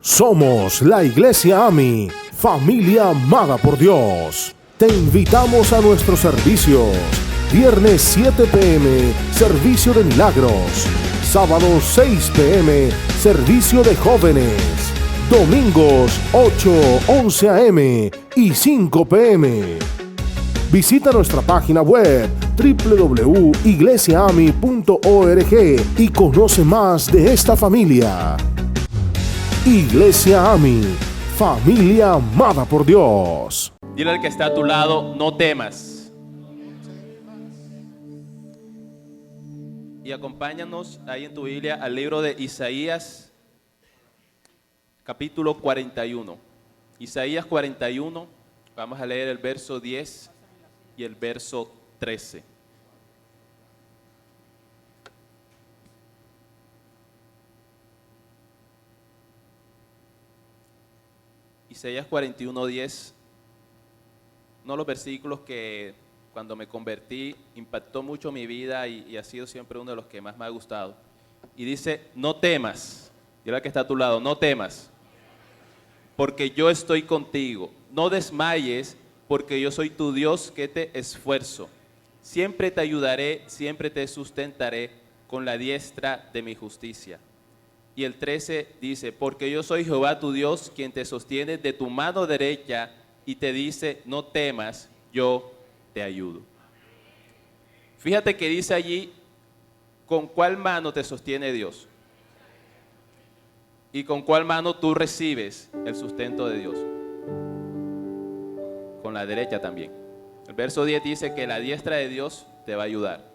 Somos la Iglesia AMI, familia amada por Dios. Te invitamos a nuestros servicios. Viernes 7 p.m., servicio de milagros. Sábado 6 p.m., servicio de jóvenes. Domingos 8, 11 a.m. y 5 p.m. Visita nuestra página web www.iglesiaami.org y conoce más de esta familia. Iglesia AMI, familia amada por Dios. Dile al que está a tu lado, no temas. Y acompáñanos ahí en tu Biblia al libro de Isaías, capítulo 41. Isaías 41, vamos a leer el verso 10 y el verso 13. Isaías 41:10, uno de los versículos que cuando me convertí impactó mucho mi vida y ha sido siempre uno de los que más me ha gustado. Y dice, no temas, dile al que está a tu lado, no temas, porque yo estoy contigo. No desmayes, porque yo soy tu Dios que te esfuerzo. Siempre te ayudaré, siempre te sustentaré con la diestra de mi justicia. Y el 13 dice, porque yo soy Jehová tu Dios, quien te sostiene de tu mano derecha y te dice, no temas, yo te ayudo. Fíjate que dice allí, ¿con cuál mano te sostiene Dios? ¿Y con cuál mano tú recibes el sustento de Dios? Con la derecha también. El verso 10 dice que la diestra de Dios te va a ayudar.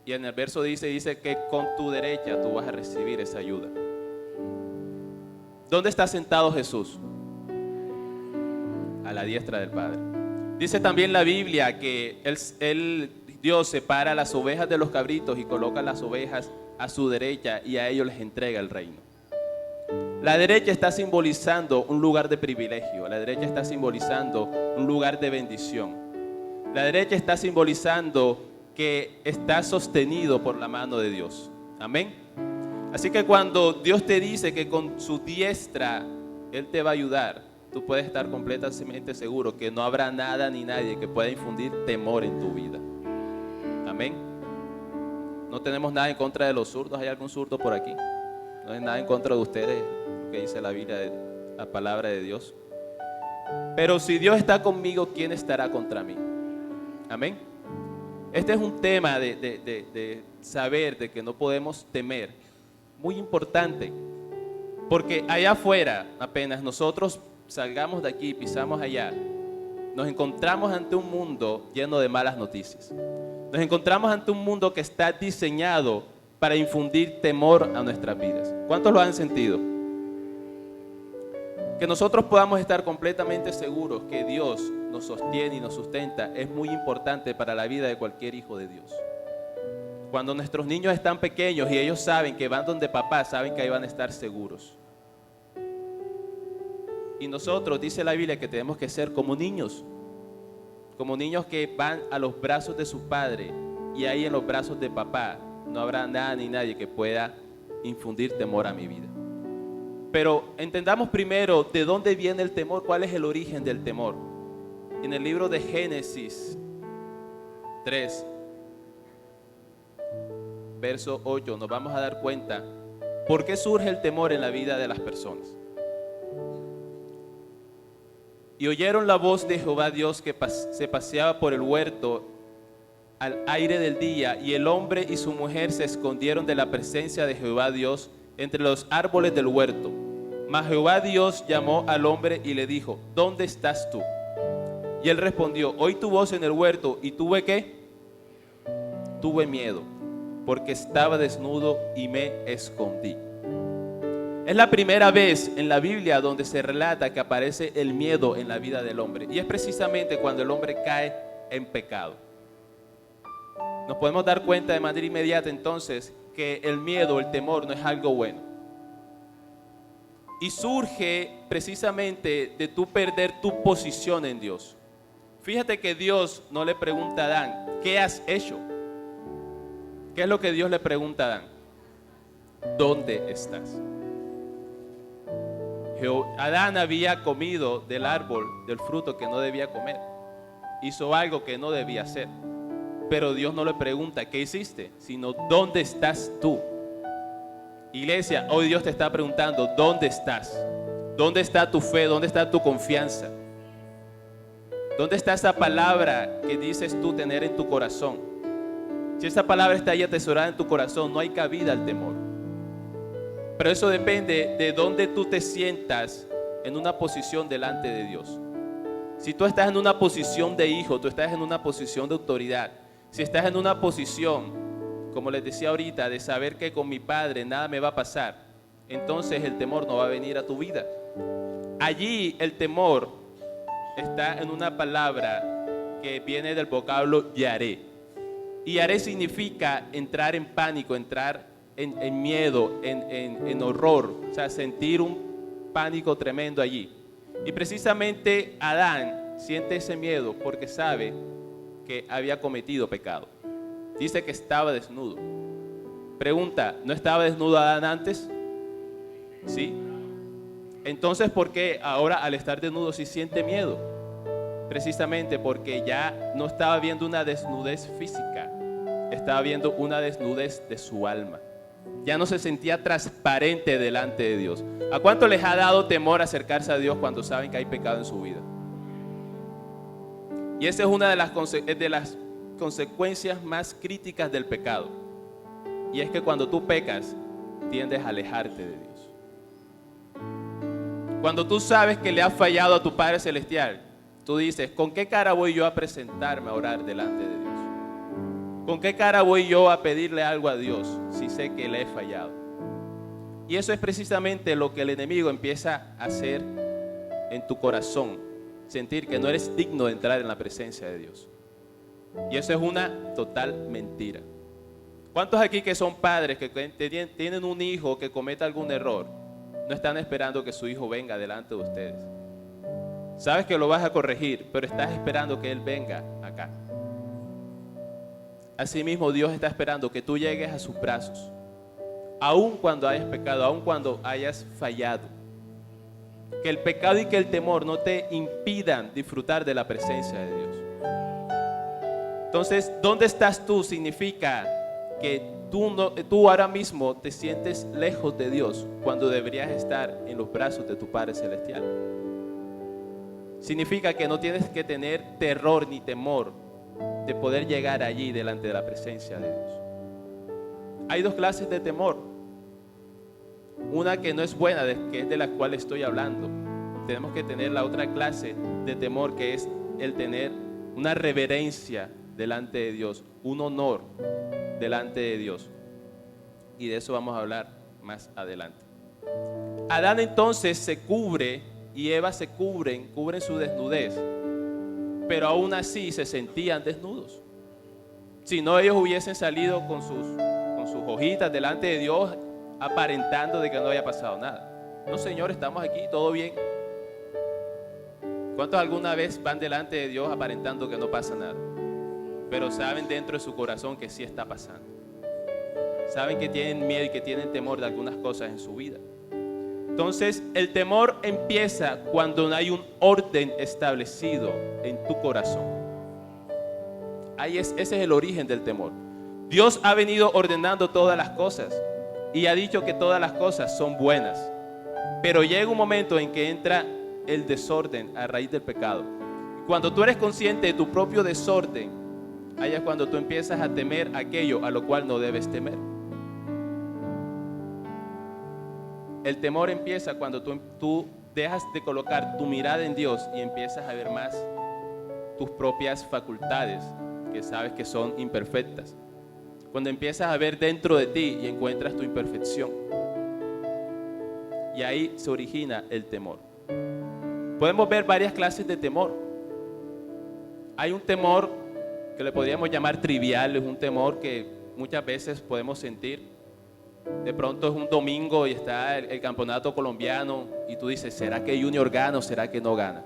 Y en el verso dice que con tu derecha tú vas a recibir esa ayuda. ¿Dónde está sentado Jesús? A la diestra del Padre. Dice también la Biblia que Dios separa las ovejas de los cabritos y coloca las ovejas a su derecha y a ellos les entrega el reino. La derecha está simbolizando un lugar de privilegio. La derecha está simbolizando un lugar de bendición. La derecha está simbolizando que está sostenido por la mano de Dios. Amén. Así que cuando Dios te dice que con su diestra Él te va a ayudar, tú puedes estar completamente seguro que no habrá nada ni nadie que pueda infundir temor en tu vida. Amén. No tenemos nada en contra de los zurdos. ¿Hay algún zurdo por aquí? No hay nada en contra de ustedes, que dice la Biblia, la palabra de Dios. Pero si Dios está conmigo, ¿quién estará contra mí? Amén. Este es un tema de saber de que no podemos temer, muy importante, porque allá afuera, apenas nosotros salgamos de aquí y pisamos allá, nos encontramos ante un mundo lleno de malas noticias. Nos encontramos ante un mundo que está diseñado para infundir temor a nuestras vidas. ¿Cuántos lo han sentido? Que nosotros podamos estar completamente seguros que Dios nos sostiene y nos sustenta es muy importante para la vida de cualquier hijo de Dios. Cuando nuestros niños están pequeños y ellos saben que van donde papá, saben que ahí van a estar seguros. Y nosotros, dice la Biblia, que tenemos que ser como niños que van a los brazos de su padre, y ahí en los brazos de papá no habrá nada ni nadie que pueda infundir temor a mi vida. Pero entendamos primero de dónde viene el temor, cuál es el origen del temor. En el libro de Génesis 3, verso 8, nos vamos a dar cuenta por qué surge el temor en la vida de las personas. Y oyeron la voz de Jehová Dios que se paseaba por el huerto al aire del día, y el hombre y su mujer se escondieron de la presencia de Jehová Dios entre los árboles del huerto. Mas Jehová Dios llamó al hombre y le dijo, ¿dónde estás tú? Y él respondió, oí tu voz en el huerto, y tuve ¿qué? Tuve miedo, porque estaba desnudo y me escondí. Es la primera vez en la Biblia donde se relata que aparece el miedo en la vida del hombre. Y es precisamente cuando el hombre cae en pecado. Nos podemos dar cuenta de manera inmediata entonces que el miedo, el temor no es algo bueno. Y surge precisamente de tú perder tu posición en Dios. Fíjate que Dios no le pregunta a Adán, ¿qué has hecho? ¿Qué es lo que Dios le pregunta a Adán? ¿Dónde estás? Adán había comido del árbol, del fruto que no debía comer. Hizo algo que no debía hacer. Pero Dios no le pregunta, ¿qué hiciste? Sino, ¿dónde estás tú? Iglesia, hoy Dios te está preguntando, ¿dónde estás? ¿Dónde está tu fe? ¿Dónde está tu confianza? ¿Dónde está esa palabra que dices tú tener en tu corazón? Si esa palabra está ahí atesorada en tu corazón, no hay cabida al temor. Pero eso depende de dónde tú te sientas en una posición delante de Dios. Si tú estás en una posición de hijo, tú estás en una posición de autoridad. Si estás en una posición, como les decía ahorita, de saber que con mi Padre nada me va a pasar, entonces el temor no va a venir a tu vida. Allí el temor está en una palabra que viene del vocablo yaré. Y yaré significa entrar en pánico, entrar en miedo, en horror, o sea, sentir un pánico tremendo allí. Y precisamente Adán siente ese miedo porque sabe que había cometido pecado. Dice que estaba desnudo. Pregunta, ¿no estaba desnudo Adán antes? Sí. Entonces, ¿por qué ahora al estar desnudo sí siente miedo? Precisamente porque ya no estaba viendo una desnudez física, estaba viendo una desnudez de su alma. Ya no se sentía transparente delante de Dios. ¿A cuánto les ha dado temor acercarse a Dios cuando saben que hay pecado en su vida? Y esa es una de las consecuencias más críticas del pecado. Y es que cuando tú pecas, tiendes a alejarte de Dios. Cuando tú sabes que le has fallado a tu Padre Celestial, tú dices, ¿con qué cara voy yo a presentarme a orar delante de Dios? ¿Con qué cara voy yo a pedirle algo a Dios si sé que le he fallado? Y eso es precisamente lo que el enemigo empieza a hacer en tu corazón. Sentir que no eres digno de entrar en la presencia de Dios. Y eso es una total mentira. ¿Cuántos aquí que son padres que tienen un hijo que cometa algún error, no están esperando que su hijo venga delante de ustedes? Sabes que lo vas a corregir, pero estás esperando que él venga acá. Asimismo, Dios está esperando que tú llegues a sus brazos, aun cuando hayas pecado, aun cuando hayas fallado. Que el pecado y que el temor no te impidan disfrutar de la presencia de Dios. Entonces, ¿dónde estás tú? Significa que tú ahora mismo te sientes lejos de Dios cuando deberías estar en los brazos de tu Padre Celestial. Significa que no tienes que tener terror ni temor de poder llegar allí delante de la presencia de Dios. Hay dos clases de temor. Una que no es buena, que es de la cual estoy hablando. Tenemos que tener la otra clase de temor, que es el tener una reverencia delante de Dios, un honor delante de Dios. Y de eso vamos a hablar más adelante. Adán entonces se cubre y Eva se cubren su desnudez, pero aún así se sentían desnudos. Si no, ellos hubiesen salido con sus hojitas delante de Dios, aparentando de que no haya pasado nada. No, Señor, estamos aquí, todo bien. ¿Cuántos alguna vez van delante de Dios aparentando que no pasa nada? Pero saben dentro de su corazón que sí está pasando. Saben que tienen miedo y que tienen temor de algunas cosas en su vida. Entonces, el temor empieza cuando no hay un orden establecido en tu corazón. Ese es el origen del temor. Dios ha venido ordenando todas las cosas y ha dicho que todas las cosas son buenas. Pero llega un momento en que entra el desorden a raíz del pecado. Cuando tú eres consciente de tu propio desorden, ahí es cuando tú empiezas a temer aquello a lo cual no debes temer. El temor empieza cuando tú dejas de colocar tu mirada en Dios y empiezas a ver más tus propias facultades, que sabes que son imperfectas. Cuando empiezas a ver dentro de ti y encuentras tu imperfección. Y ahí se origina el temor. Podemos ver varias clases de temor. Hay un temor que le podríamos llamar trivial, es un temor que muchas veces podemos sentir. De pronto es un domingo y está el campeonato colombiano y tú dices, ¿será que Junior gana o será que no gana?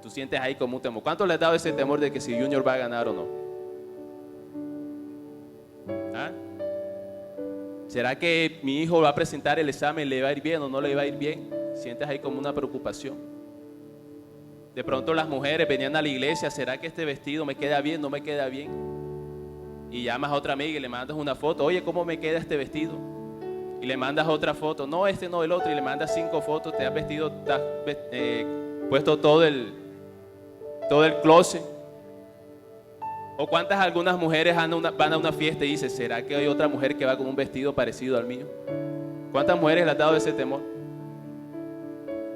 Tú sientes ahí como un temor. ¿Cuánto le has dado ese temor de que si Junior va a ganar o no? ¿Ah? ¿Será que mi hijo va a presentar el examen, le va a ir bien o no le va a ir bien? sientes ahí como una preocupación. De pronto las mujeres venían a la iglesia, ¿será que este vestido me queda bien, no me queda bien? Y llamas a otra amiga y le mandas una foto, oye, ¿cómo me queda este vestido? Y le mandas otra foto, no, este no, el otro, y le mandas 5 fotos, te has vestido, te has puesto todo el closet. O cuántas algunas mujeres van a una fiesta y dicen, ¿será que hay otra mujer que va con un vestido parecido al mío? ¿Cuántas mujeres le ha dado ese temor?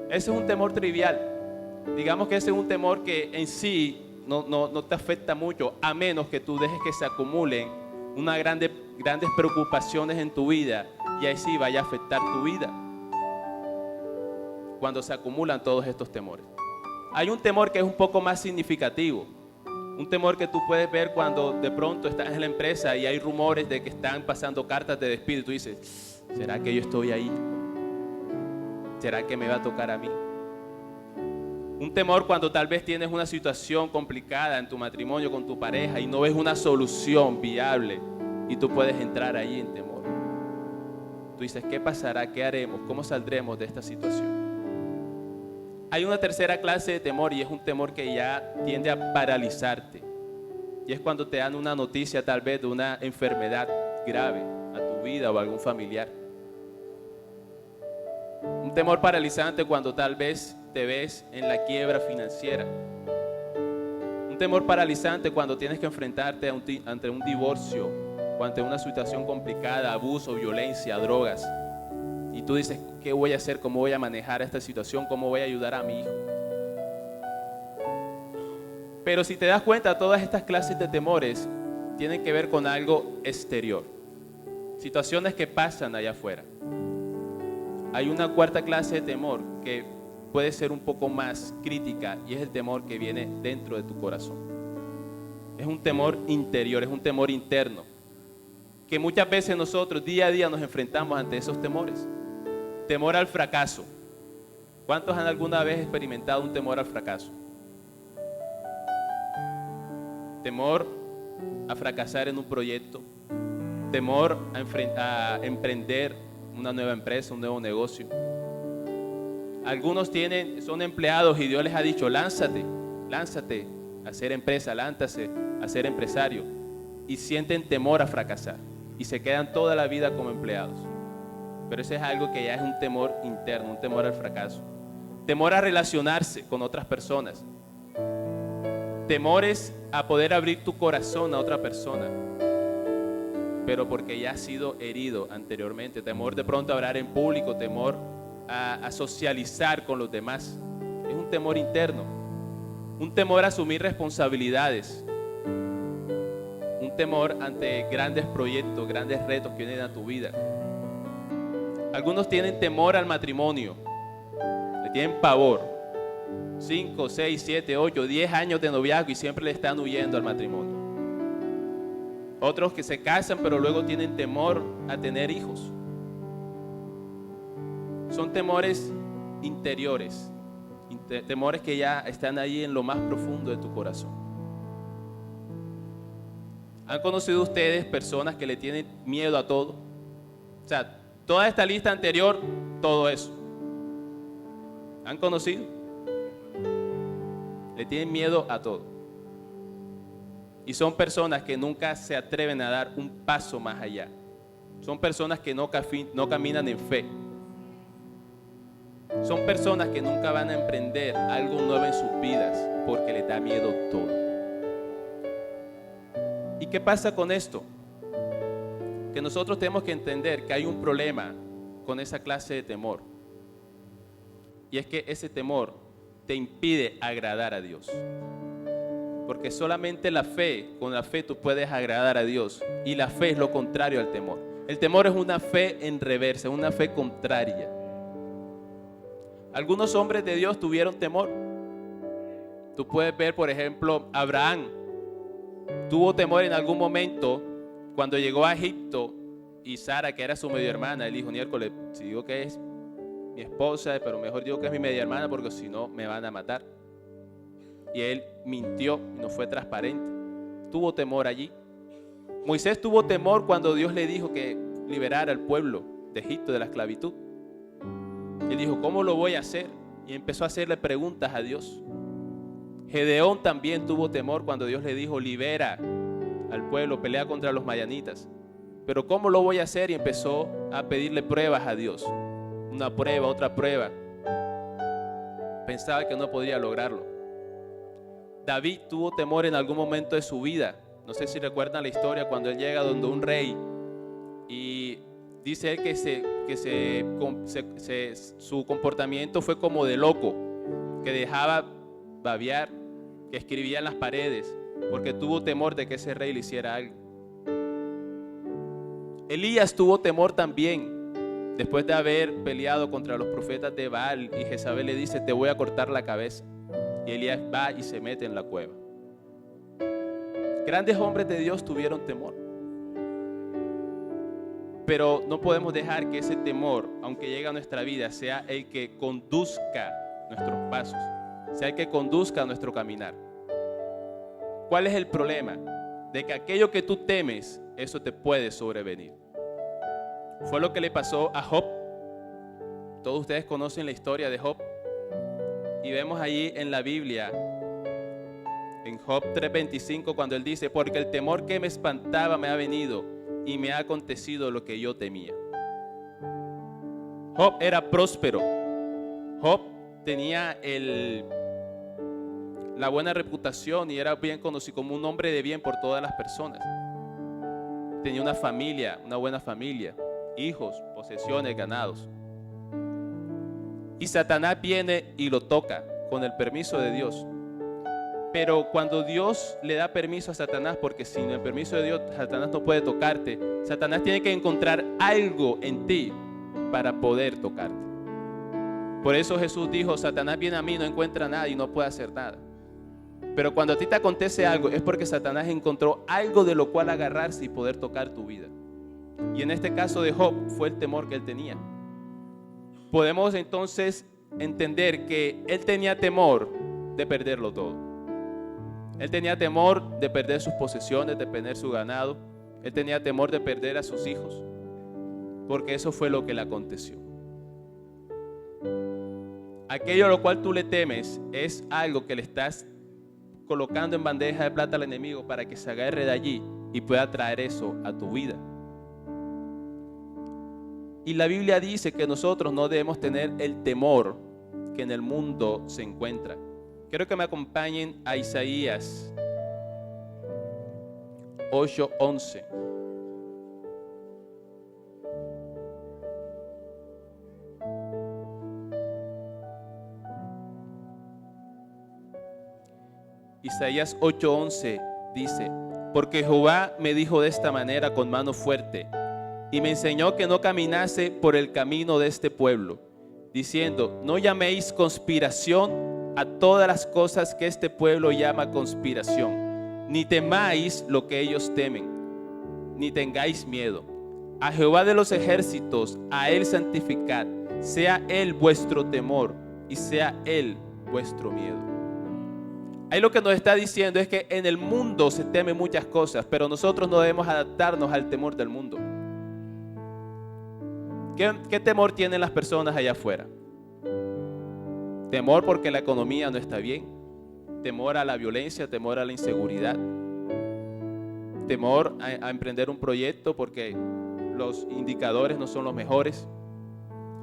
Ese es un temor trivial. Digamos que ese es un temor que en sí no te afecta mucho, a menos que tú dejes que se acumulen unas grandes preocupaciones en tu vida y ahí sí vaya a afectar tu vida. Cuando se acumulan todos estos temores. Hay un temor que es un poco más significativo. Un temor que tú puedes ver cuando de pronto estás en la empresa y hay rumores de que están pasando cartas de despido y tú dices, ¿será que yo estoy ahí? ¿Será que me va a tocar a mí? Un temor cuando tal vez tienes una situación complicada en tu matrimonio con tu pareja y no ves una solución viable y tú puedes entrar ahí en temor. Tú dices, ¿qué pasará? ¿Qué haremos? ¿Cómo saldremos de esta situación? Hay una tercera clase de temor y es un temor que ya tiende a paralizarte. Y es cuando te dan una noticia tal vez de una enfermedad grave a tu vida o a algún familiar. Un temor paralizante cuando tal vez te ves en la quiebra financiera. Un temor paralizante cuando tienes que enfrentarte ante un divorcio o ante una situación complicada, abuso, violencia, drogas. Y tú dices, ¿qué voy a hacer? ¿Cómo voy a manejar esta situación? ¿Cómo voy a ayudar a mi hijo? Pero si te das cuenta, todas estas clases de temores tienen que ver con algo exterior. Situaciones que pasan allá afuera. Hay una cuarta clase de temor que puede ser un poco más crítica y es el temor que viene dentro de tu corazón. Es un temor interior, es un temor interno. Que muchas veces nosotros día a día nos enfrentamos ante esos temores. Temor al fracaso. ¿Cuántos han alguna vez experimentado un temor al fracaso? Temor a fracasar en un proyecto. Temor a emprender una nueva empresa, un nuevo negocio. Algunos son empleados y Dios les ha dicho, lánzate a hacer empresa, lánzate a ser empresario. Y sienten temor a fracasar y se quedan toda la vida como empleados. Pero ese es algo que ya es un temor interno, un temor al fracaso. Temor a relacionarse con otras personas. Temores a poder abrir tu corazón a otra persona, pero porque ya has sido herido anteriormente. Temor de pronto a hablar en público, temor a socializar con los demás. Es un temor interno. Un temor a asumir responsabilidades. Un temor ante grandes proyectos, grandes retos que vienen a tu vida. Algunos tienen temor al matrimonio, le tienen pavor. 5, 6, 7, 8, 10 años de noviazgo y siempre le están huyendo al matrimonio. Otros que se casan pero luego tienen temor a tener hijos. Son temores interiores, temores que ya están ahí en lo más profundo de tu corazón. ¿Han conocido ustedes personas que le tienen miedo a todo? O sea, toda esta lista anterior, todo eso. ¿Han conocido? Le tienen miedo a todo. Y son personas que nunca se atreven a dar un paso más allá. Son personas que no caminan en fe. Son personas que nunca van a emprender algo nuevo en sus vidas porque les da miedo todo. ¿Y qué pasa con esto? Que nosotros tenemos que entender que hay un problema con esa clase de temor. Y es que ese temor te impide agradar a Dios. Porque solamente con la fe tú puedes agradar a Dios. Y la fe es lo contrario al temor. El temor es una fe en reversa, una fe contraria. Algunos hombres de Dios tuvieron temor. Tú puedes ver, por ejemplo, Abraham tuvo temor en algún momento cuando llegó a Egipto y Sara, que era su medio hermana, él dijo, miércoles, si digo que es mi esposa, pero mejor digo que es mi media hermana porque si no me van a matar. Y él mintió y no fue transparente. Tuvo temor allí. Moisés tuvo temor cuando Dios le dijo que liberara al pueblo de Egipto de la esclavitud. Él dijo, ¿cómo lo voy a hacer? Y empezó a hacerle preguntas a Dios. Gedeón también tuvo temor cuando Dios le dijo, libera al pueblo, pelea contra los madianitas. Pero ¿cómo lo voy a hacer? Y empezó a pedirle pruebas a Dios. Una prueba, otra prueba. Pensaba que no podría lograrlo. David tuvo temor en algún momento de su vida. No sé si recuerdan la historia cuando él llega donde un rey y dice él que su comportamiento fue como de loco, que dejaba babear, que escribía en las paredes, porque tuvo temor de que ese rey le hiciera algo. Elías tuvo temor también, después de haber peleado contra los profetas de Baal, y Jezabel le dice, te voy a cortar la cabeza. Y Elías va y se mete en la cueva. Grandes hombres de Dios tuvieron temor. Pero no podemos dejar que ese temor, aunque llegue a nuestra vida, sea el que conduzca nuestros pasos, sea el que conduzca nuestro caminar. ¿Cuál es el problema? De que aquello que tú temes, eso te puede sobrevenir. Fue lo que le pasó a Job. Todos ustedes conocen la historia de Job. Y vemos allí en la Biblia, en Job 3:25, cuando él dice, porque el temor que me espantaba me ha venido y me ha acontecido lo que yo temía. Job era próspero. Job tenía la buena reputación y era bien conocido como un hombre de bien por todas las personas. Tenía una familia, una buena familia, hijos, posesiones, ganados. Y Satanás viene y lo toca con el permiso de Dios. Pero cuando Dios le da permiso a Satanás, porque sin el permiso de Dios Satanás no puede tocarte, Satanás tiene que encontrar algo en ti para poder tocarte. Por eso Jesús dijo, Satanás viene a mí, no encuentra nada y no puede hacer nada. Pero cuando a ti te acontece algo, es porque Satanás encontró algo de lo cual agarrarse y poder tocar tu vida. Y en este caso de Job fue el temor que él tenía. Podemos entonces entender que él tenía temor de perderlo todo. Él tenía temor de perder sus posesiones, de perder su ganado. Él tenía temor de perder a sus hijos, porque eso fue lo que le aconteció. Aquello a lo cual tú le temes es algo que le estás colocando en bandeja de plata al enemigo para que se agarre de allí y pueda traer eso a tu vida. Y la Biblia dice que nosotros no debemos tener el temor que en el mundo se encuentra. Quiero que me acompañen a Isaías 8:11. Isaías 8:11 dice, porque Jehová me dijo de esta manera con mano fuerte, y me enseñó que no caminase por el camino de este pueblo, diciendo, no llaméis conspiración a todas las cosas que este pueblo llama conspiración, ni temáis lo que ellos temen, ni tengáis miedo. A Jehová de los ejércitos, a Él santificad, sea Él vuestro temor y sea Él vuestro miedo. Ahí lo que nos está diciendo es que en el mundo se teme muchas cosas, pero nosotros no debemos adaptarnos al temor del mundo. ¿Qué temor tienen las personas allá afuera? Temor porque la economía no está bien, temor a la violencia, temor a la inseguridad, temor a emprender un proyecto porque los indicadores no son los mejores.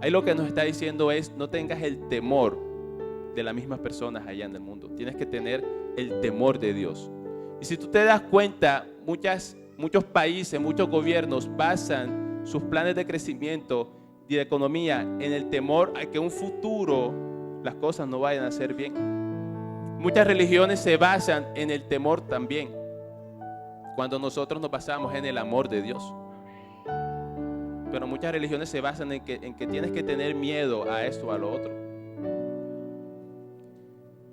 Ahí lo que nos está diciendo es, no tengas el temor de las mismas personas allá en el mundo. Tienes que tener el temor de Dios. Y si tú te das cuenta, muchos países, muchos gobiernos basan sus planes de crecimiento y de economía en el temor a que en un futuro las cosas no vayan a ser bien. Muchas religiones se basan en el temor también, cuando nosotros nos basamos en el amor de Dios. Pero muchas religiones se basan en que tienes que tener miedo a esto o a lo otro.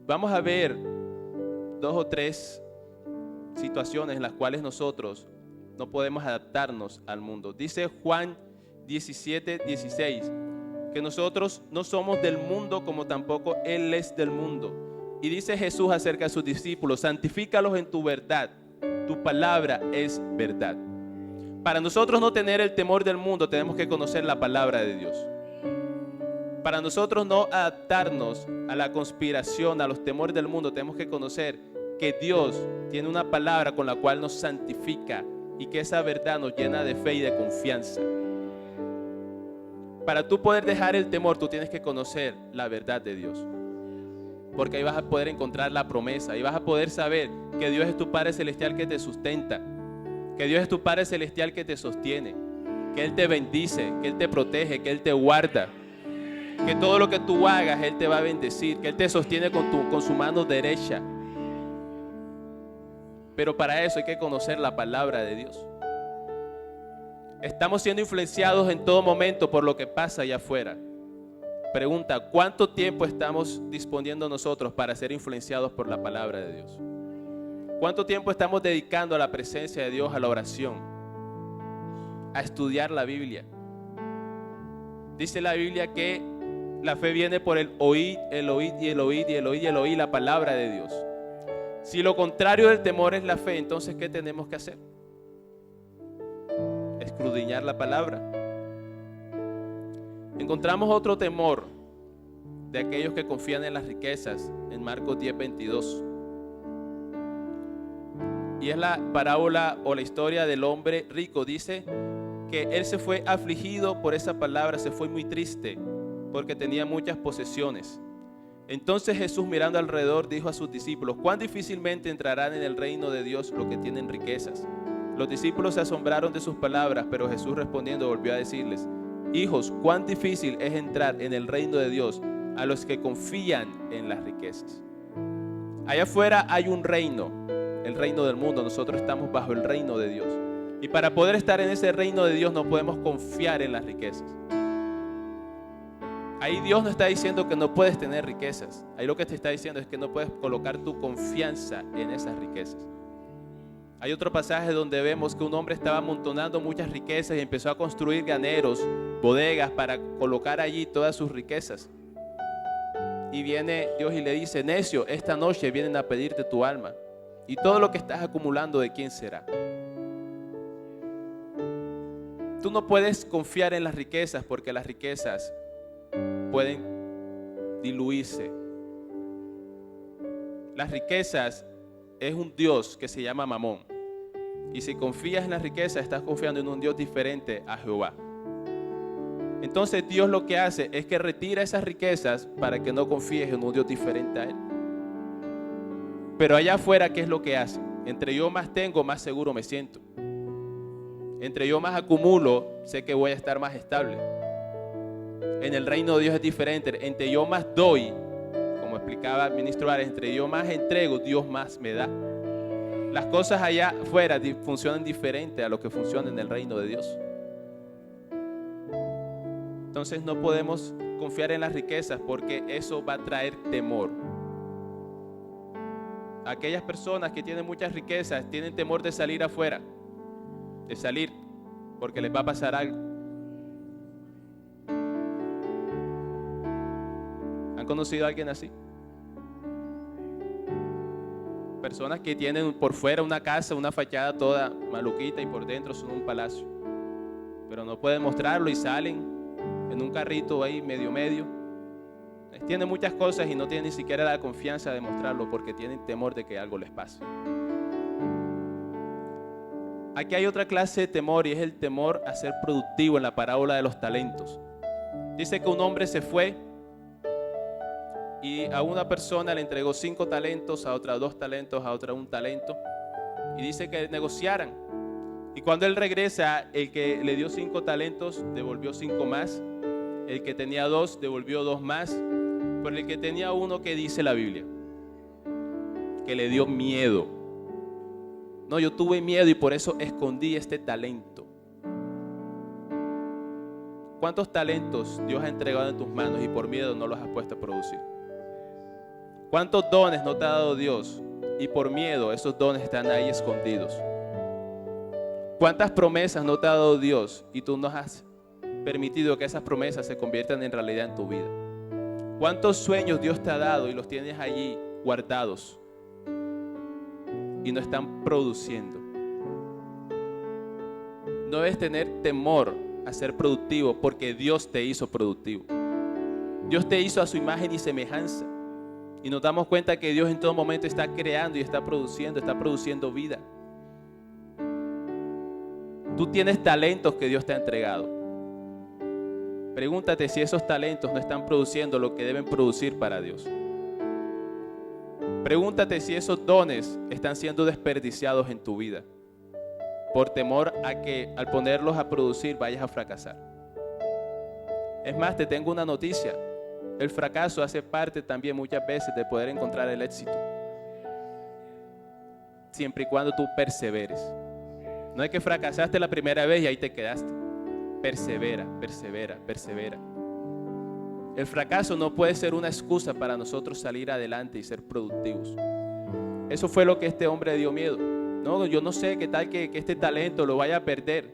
Vamos a ver 2 o 3 situaciones en las cuales nosotros no podemos adaptarnos al mundo. Dice Juan 17:16 que nosotros no somos del mundo como tampoco Él es del mundo. Y dice Jesús acerca de sus discípulos, santifícalos en tu verdad, tu palabra es verdad. Para nosotros no tener el temor del mundo tenemos que conocer la palabra de Dios. Para nosotros no adaptarnos a la conspiración, a los temores del mundo, tenemos que conocer que Dios tiene una palabra con la cual nos santifica y que esa verdad nos llena de fe y de confianza. Para tú poder dejar el temor, tú tienes que conocer la verdad de Dios. Porque ahí vas a poder encontrar la promesa, ahí vas a poder saber que Dios es tu Padre Celestial que te sustenta, que Dios es tu Padre Celestial que te sostiene, que Él te bendice, que Él te protege, que Él te guarda, que todo lo que tú hagas Él te va a bendecir, que Él te sostiene con su mano derecha. Pero para eso hay que conocer la palabra de Dios. Estamos siendo influenciados en todo momento por lo que pasa allá afuera. Pregunta, ¿cuánto tiempo estamos disponiendo nosotros para ser influenciados por la palabra de Dios? ¿Cuánto tiempo estamos dedicando a la presencia de Dios, a la oración, a estudiar la Biblia? Dice la Biblia que la fe viene por el oír, el oír y el oír y el oír y el oír la palabra de Dios. Si lo contrario del temor es la fe, entonces ¿qué tenemos que hacer? Escudriñar la palabra. Encontramos otro temor de aquellos que confían en las riquezas en Marcos 10:22. Y es la parábola o la historia del hombre rico. Dice que él se fue afligido por esa palabra, se fue muy triste porque tenía muchas posesiones. Entonces Jesús, mirando alrededor, dijo a sus discípulos: ¿cuán difícilmente entrarán en el reino de Dios los que tienen riquezas? Los discípulos se asombraron de sus palabras, pero Jesús respondiendo volvió a decirles: hijos, cuán difícil es entrar en el reino de Dios a los que confían en las riquezas. Allá afuera hay un reino, el reino del mundo. Nosotros estamos bajo el reino de Dios. Y para poder estar en ese reino de Dios no podemos confiar en las riquezas. Ahí Dios no está diciendo que no puedes tener riquezas. Ahí lo que te está diciendo es que no puedes colocar tu confianza en esas riquezas. Hay otro pasaje donde vemos que un hombre estaba amontonando muchas riquezas y empezó a construir graneros, bodegas para colocar allí todas sus riquezas. Y viene Dios y le dice: necio, esta noche vienen a pedirte tu alma. Y todo lo que estás acumulando, ¿de quién será? Tú no puedes confiar en las riquezas porque las riquezas pueden diluirse. Las riquezas es un Dios que se llama Mamón. Y si confías en las riquezas, estás confiando en un Dios diferente a Jehová. Entonces Dios lo que hace es que retira esas riquezas para que no confíes en un Dios diferente a Él. Pero allá afuera, ¿qué es lo que hace? Entre yo más tengo, más seguro me siento. Entre yo más acumulo, sé que voy a estar más estable. En el reino de Dios es diferente. Entre yo más doy, como explicaba el ministro Ares, entre yo más entrego, Dios más me da. Las cosas allá afuera funcionan diferente a lo que funciona en el reino de Dios. Entonces no podemos confiar en las riquezas porque eso va a traer temor. Aquellas personas que tienen muchas riquezas tienen temor de salir afuera, de salir, porque les va a pasar algo. ¿Han conocido a alguien así? Personas que tienen por fuera una casa, una fachada toda maluquita y por dentro son un palacio, pero no pueden mostrarlo y salen en un carrito ahí medio. Tienen muchas cosas y no tienen ni siquiera la confianza de mostrarlo porque tienen temor de que algo les pase. Aquí hay otra clase de temor y es el temor a ser productivo en la parábola de los talentos. Dice que un hombre se fue y a una persona le entregó 5 talentos, a otra 2 talentos, a otra 1 talento. Y dice que negociaran. Y cuando él regresa, el que le dio 5 talentos devolvió 5 más. El que tenía 2 devolvió 2 más. Pero el que tenía 1, ¿qué dice la Biblia? Que le dio miedo. No, yo tuve miedo y por eso escondí este talento. ¿Cuántos talentos Dios ha entregado en tus manos y por miedo no los has puesto a producir? ¿Cuántos dones no te ha dado Dios y por miedo esos dones están ahí escondidos? ¿Cuántas promesas no te ha dado Dios y tú no has permitido que esas promesas se conviertan en realidad en tu vida? ¿Cuántos sueños Dios te ha dado y los tienes allí guardados y no están produciendo? No debes tener temor a ser productivo porque Dios te hizo productivo. Dios te hizo a su imagen y semejanza. Y nos damos cuenta que Dios en todo momento está creando y está produciendo vida. Tú tienes talentos que Dios te ha entregado. Pregúntate si esos talentos no están produciendo lo que deben producir para Dios. Pregúntate si esos dones están siendo desperdiciados en tu vida por temor a que al ponerlos a producir vayas a fracasar. Es más, te tengo una noticia. El fracaso hace parte también muchas veces de poder encontrar el éxito. Siempre y cuando tú perseveres. No es que fracasaste la primera vez y ahí te quedaste. Persevera, persevera, persevera. El fracaso no puede ser una excusa para nosotros salir adelante y ser productivos. Eso fue lo que este hombre dio miedo. No, yo no sé qué tal que este talento lo vaya a perder.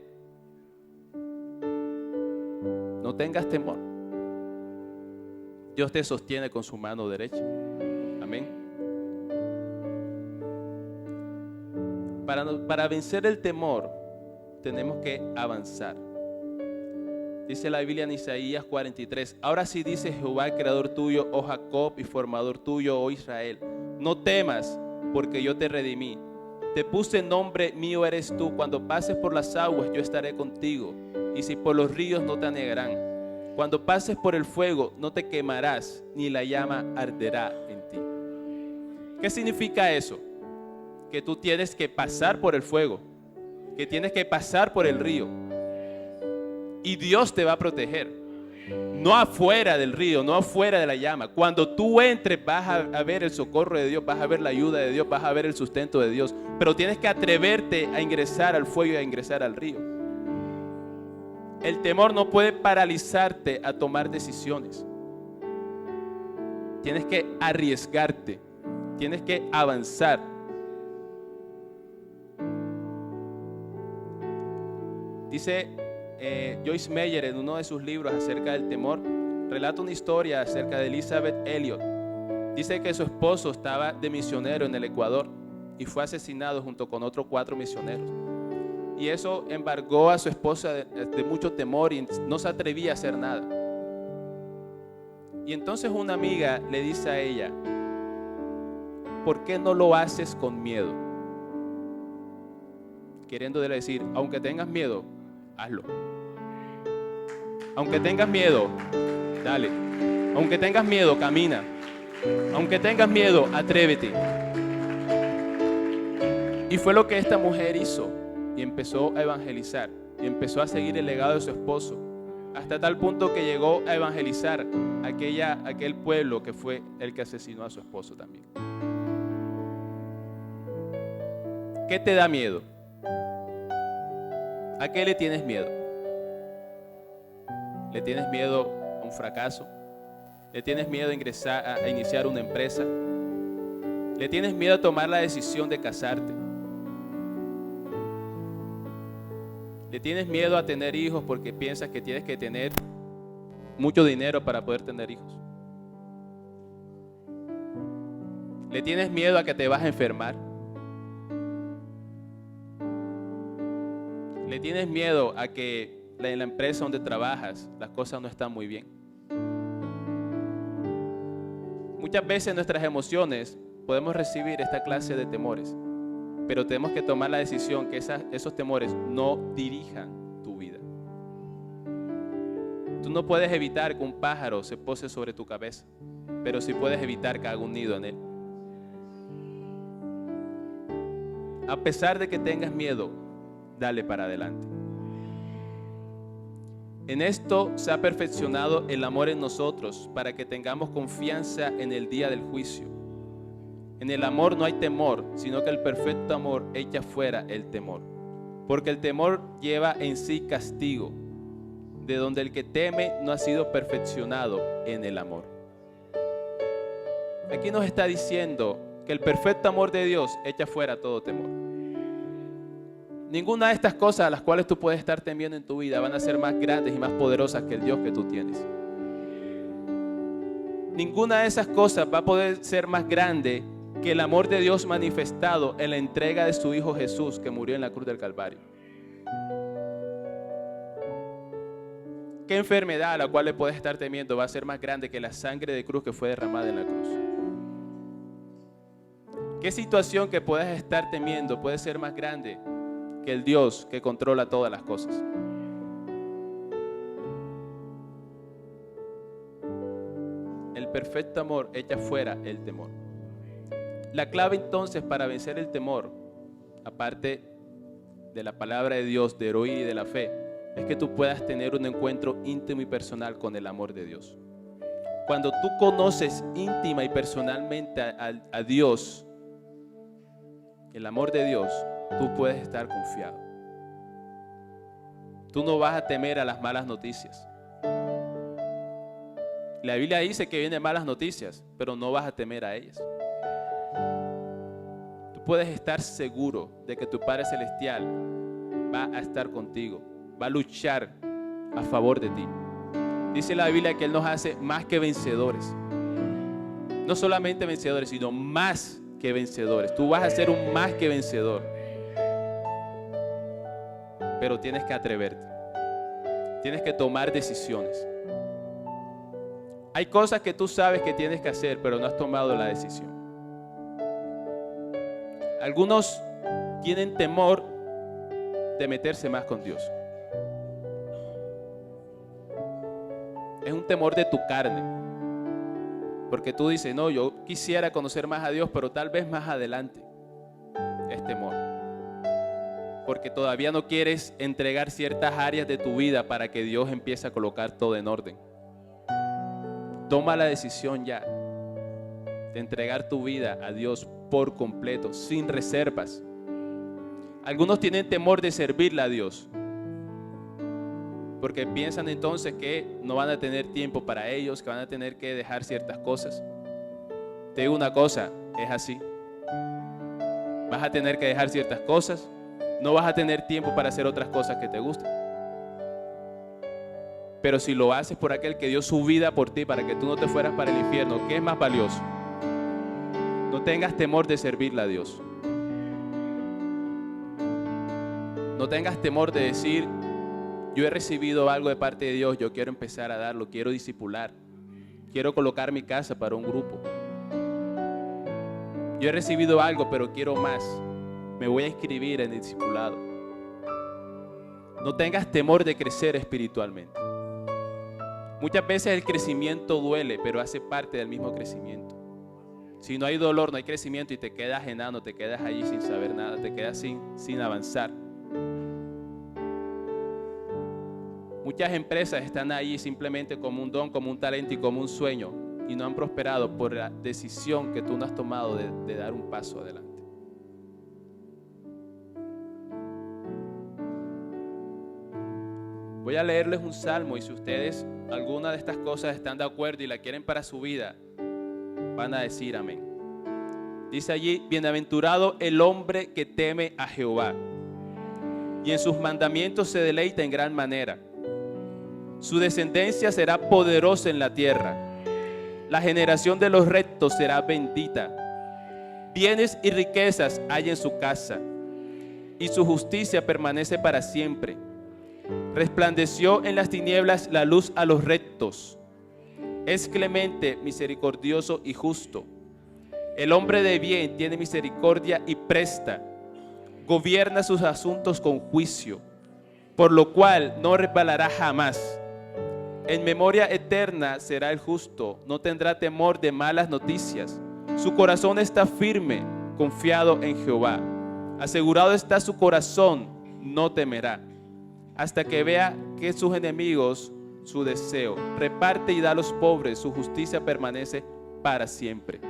No tengas temor. Dios te sostiene con su mano derecha. Amén. Para vencer el temor, tenemos que avanzar. Dice la Biblia en Isaías 43, ahora sí dice Jehová, creador tuyo, oh Jacob, y formador tuyo, oh Israel, no temas, porque yo te redimí. Te puse nombre, mío eres tú. Cuando pases por las aguas, yo estaré contigo. Y si por los ríos, no te anegarán. Cuando pases por el fuego, no te quemarás, ni la llama arderá en ti. ¿Qué significa eso? Que tú tienes que pasar por el fuego, que tienes que pasar por el río. Y Dios te va a proteger. No afuera del río, no afuera de la llama. Cuando tú entres vas a ver el socorro de Dios, vas a ver la ayuda de Dios, vas a ver el sustento de Dios. Pero tienes que atreverte a ingresar al fuego y a ingresar al río. El temor no puede paralizarte a tomar decisiones. Tienes que arriesgarte, tienes que avanzar. Dice Joyce Meyer en uno de sus libros acerca del temor, relata una historia acerca de Elizabeth Elliot. Dice que su esposo estaba de misionero en el Ecuador y fue asesinado junto con otros 4 misioneros. Y eso embargó a su esposa de mucho temor y no se atrevía a hacer nada. Y entonces una amiga le dice a ella, ¿por qué no lo haces con miedo? Queriéndole decir, aunque tengas miedo, hazlo. Aunque tengas miedo, dale. Aunque tengas miedo, camina. Aunque tengas miedo, atrévete. Y fue lo que esta mujer hizo. Y empezó a evangelizar. Y empezó a seguir el legado de su esposo. Hasta tal punto que llegó a evangelizar aquel pueblo que fue el que asesinó a su esposo también. ¿Qué te da miedo? ¿A qué le tienes miedo? ¿Le tienes miedo a un fracaso? ¿Le tienes miedo a iniciar una empresa? ¿Le tienes miedo a tomar la decisión de casarte? ¿Le tienes miedo a tener hijos porque piensas que tienes que tener mucho dinero para poder tener hijos? ¿Le tienes miedo a que te vas a enfermar? ¿Le tienes miedo a que en la empresa donde trabajas las cosas no están muy bien? Muchas veces nuestras emociones podemos recibir esta clase de temores, pero tenemos que tomar la decisión que esos temores no dirijan tu vida. Tú no puedes evitar que un pájaro se pose sobre tu cabeza, pero sí puedes evitar que haga un nido en él. A pesar de que tengas miedo, dale para adelante. En esto se ha perfeccionado el amor en nosotros para que tengamos confianza en el día del juicio. En el amor no hay temor, sino que el perfecto amor echa fuera el temor. Porque el temor lleva en sí castigo, de donde el que teme no ha sido perfeccionado en el amor. Aquí nos está diciendo que el perfecto amor de Dios echa fuera todo temor. Ninguna de estas cosas a las cuales tú puedes estar temiendo en tu vida van a ser más grandes y más poderosas que el Dios que tú tienes. Ninguna de esas cosas va a poder ser más grande que el amor de Dios manifestado en la entrega de su Hijo Jesús que murió en la cruz del Calvario. ¿Qué enfermedad a la cual le puedes estar temiendo va a ser más grande que la sangre de cruz que fue derramada en la cruz? ¿Qué situación que puedas estar temiendo puede ser más grande que el Dios que controla todas las cosas? El perfecto amor echa fuera el temor. La clave entonces para vencer el temor, aparte de la palabra de Dios, de oír y de la fe, es que tú puedas tener un encuentro íntimo y personal con el amor de Dios. Cuando tú conoces íntima y personalmente a Dios, el amor de Dios, tú puedes estar confiado. Tú no vas a temer a las malas noticias. La Biblia dice que vienen malas noticias, pero no vas a temer a ellas. Tú puedes estar seguro de que tu Padre Celestial va a estar contigo, va a luchar a favor de ti. Dice la Biblia que Él nos hace más que vencedores. No solamente vencedores, sino más que vencedores. Tú vas a ser un más que vencedor. Pero tienes que atreverte. Tienes que tomar decisiones. Hay cosas que tú sabes que tienes que hacer, pero no has tomado la decisión. Algunos tienen temor de meterse más con Dios. Es un temor de tu carne. Porque tú dices, no, yo quisiera conocer más a Dios, pero tal vez más adelante. Es temor. Porque todavía no quieres entregar ciertas áreas de tu vida para que Dios empiece a colocar todo en orden. Toma la decisión ya de entregar tu vida a Dios por completo, sin reservas. Algunos tienen temor de servirle a Dios, porque piensan entonces que no van a tener tiempo para ellos, que van a tener que dejar ciertas cosas. Te digo una cosa, es así. Vas a tener que dejar ciertas cosas, no vas a tener tiempo para hacer otras cosas que te gustan. Pero si lo haces por aquel que dio su vida por ti para que tú no te fueras para el infierno, ¿qué es más valioso? No tengas temor de servirle a Dios. No tengas temor de decir, yo he recibido algo de parte de Dios, yo quiero empezar a darlo, quiero discipular, quiero colocar mi casa para un grupo. Yo he recibido algo, pero quiero más. Me voy a inscribir en el discipulado. No tengas temor de crecer espiritualmente. Muchas veces el crecimiento duele, pero hace parte del mismo crecimiento. Si no hay dolor, no hay crecimiento y te quedas enano, te quedas allí sin saber nada, te quedas sin avanzar. Muchas empresas están ahí simplemente como un don, como un talento y como un sueño y no han prosperado por la decisión que tú no has tomado de dar un paso adelante. Voy a leerles un salmo y si ustedes alguna de estas cosas están de acuerdo y la quieren para su vida, van a decir amén. Dice allí, bienaventurado el hombre que teme a Jehová y en sus mandamientos se deleita en gran manera. Su descendencia será poderosa en la tierra. La generación de los rectos será bendita. Bienes y riquezas hay en su casa y su justicia permanece para siempre. Resplandeció en las tinieblas la luz a los rectos. Es clemente, misericordioso y justo. El hombre de bien tiene misericordia y presta. Gobierna sus asuntos con juicio, por lo cual no resbalará jamás. En memoria eterna será el justo, no tendrá temor de malas noticias. Su corazón está firme, confiado en Jehová. Asegurado está su corazón, no temerá. Hasta que vea que sus enemigos su deseo. Reparte y da a los pobres, su justicia permanece para siempre.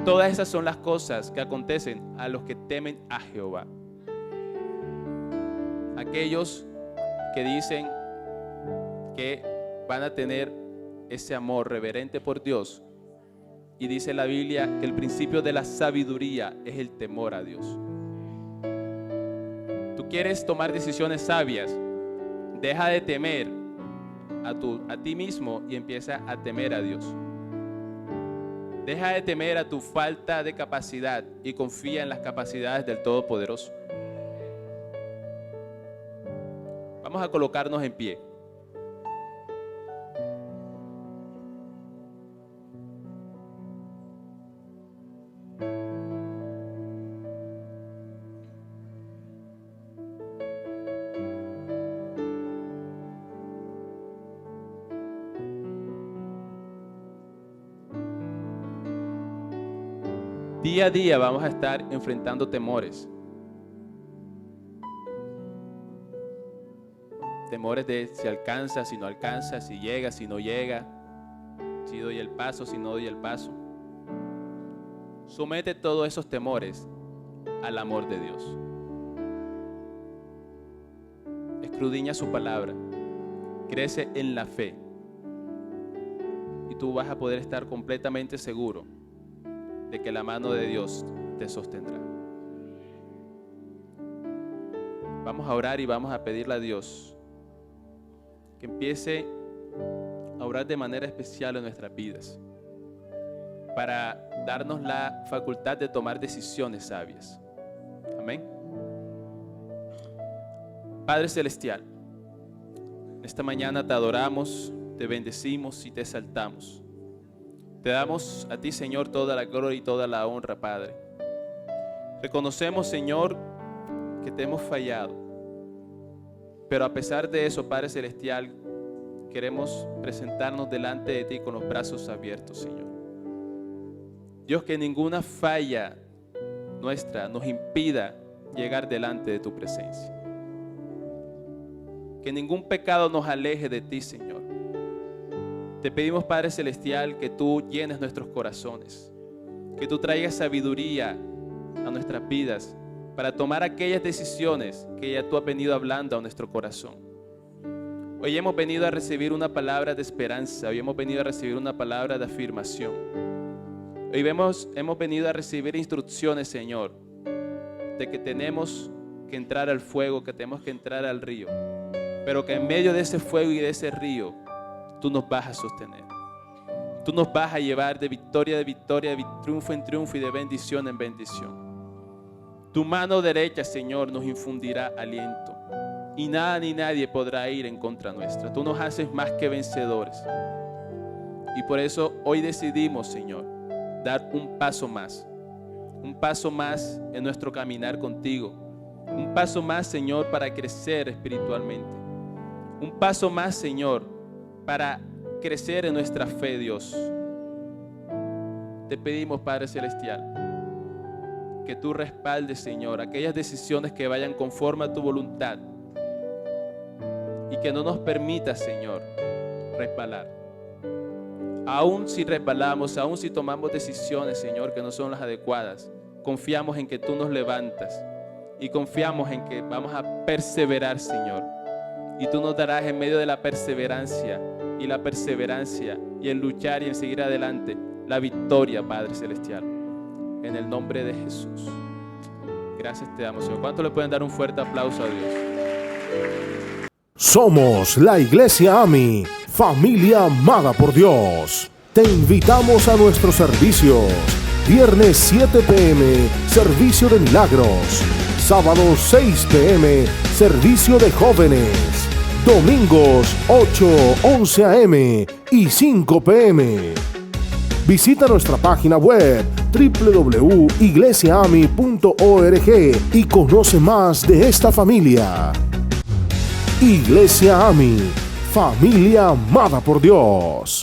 Todas esas son las cosas que acontecen a los que temen a Jehová. Aquellos que dicen que van a tener ese amor reverente por Dios. Y dice la Biblia que el principio de la sabiduría es el temor a Dios. Tú quieres tomar decisiones sabias, deja de temer a ti mismo y empieza a temer a Dios. Deja de temer a tu falta de capacidad y confía en las capacidades del Todopoderoso. Vamos a colocarnos en pie. Día a día vamos a estar enfrentando temores. Temores de si alcanza, si no alcanza, si llega, si no llega, si doy el paso, si no doy el paso. Somete todos esos temores al amor de Dios. Escudriña su palabra. Crece en la fe. Y tú vas a poder estar completamente seguro de que la mano de Dios te sostendrá. Vamos a orar y vamos a pedirle a Dios que empiece a orar de manera especial en nuestras vidas, para darnos la facultad de tomar decisiones sabias. Amén. Padre Celestial, esta mañana te adoramos, te bendecimos y te exaltamos. Te damos a ti, Señor, toda la gloria y toda la honra, Padre. Reconocemos, Señor, que te hemos fallado. Pero a pesar de eso, Padre Celestial, queremos presentarnos delante de ti con los brazos abiertos, Señor. Dios, que ninguna falla nuestra nos impida llegar delante de tu presencia. Que ningún pecado nos aleje de ti, Señor. Te pedimos, Padre Celestial, que tú llenes nuestros corazones, que tú traigas sabiduría a nuestras vidas para tomar aquellas decisiones que ya tú has venido hablando a nuestro corazón. Hoy hemos venido a recibir una palabra de esperanza, hoy hemos venido a recibir una palabra de afirmación. Hoy hemos venido a recibir instrucciones, Señor, de que tenemos que entrar al fuego, que tenemos que entrar al río, pero que en medio de ese fuego y de ese río, tú nos vas a sostener. Tú nos vas a llevar de victoria, de triunfo en triunfo y de bendición en bendición. Tu mano derecha, Señor, nos infundirá aliento y nada ni nadie podrá ir en contra nuestra. Tú nos haces más que vencedores. Y por eso hoy decidimos, Señor, dar un paso más en nuestro caminar contigo. Un paso más, Señor, para crecer espiritualmente. Un paso más, Señor, para crecer en nuestra fe, Dios. Te pedimos, Padre Celestial, que tú respaldes, Señor, aquellas decisiones que vayan conforme a tu voluntad y que no nos permita, Señor, resbalar. Aún si resbalamos, aún si tomamos decisiones, Señor, que no son las adecuadas, confiamos en que tú nos levantas y confiamos en que vamos a perseverar, Señor. Y tú nos darás en medio de la perseverancia y el luchar y en seguir adelante la victoria, Padre Celestial. En el nombre de Jesús. Gracias te damos, Señor. ¿Cuánto le pueden dar un fuerte aplauso a Dios? Somos la Iglesia AMI, familia amada por Dios. Te invitamos a nuestros servicios. Viernes 7 p.m, servicio de milagros. Sábado 6 p.m, servicio de jóvenes. Domingos 8, 11 a.m. y 5 p.m. Visita nuestra página web www.iglesiaami.org y conoce más de esta familia. Iglesia AMI, familia amada por Dios.